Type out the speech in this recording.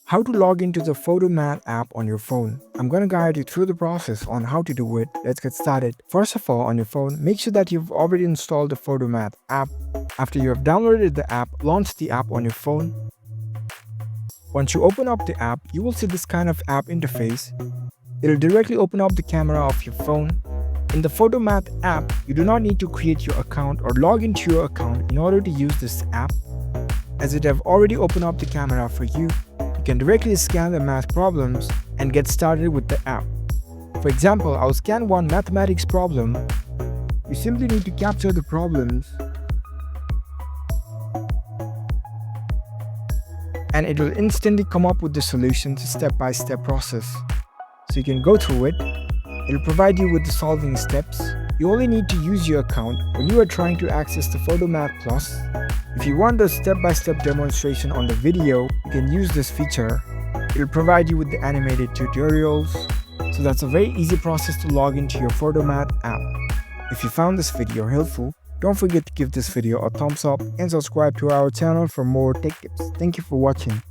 How to log into the Photomath app on your phone. I'm going to guide you through the process on how to do it. Let's get started. First of all, on your phone, make sure that you've already installed the Photomath app. After you have downloaded the app, launch the app on your phone. Once you open up the app, you will see this kind of app interface. It'll directly open up the camera of your phone. In the Photomath app, you do not need to create your account or log into your account in order to use this app, as it have already opened up the camera for you. You can directly scan the math problems and get started with the app. For example, I'll scan one mathematics problem. You simply need to capture the problems and it will instantly come up with the solutions step-by-step process. So you can go through it. It'll provide you with the solving steps. You only need to use your account when you are trying to access the Photomath Plus. If you want a step-by-step demonstration on the video, you can use this feature. It'll provide you with the animated tutorials. So that's a very easy process to log into your Photomath app. If you found this video helpful, don't forget to give this video a thumbs up and subscribe to our channel for more tech tips. Thank you for watching.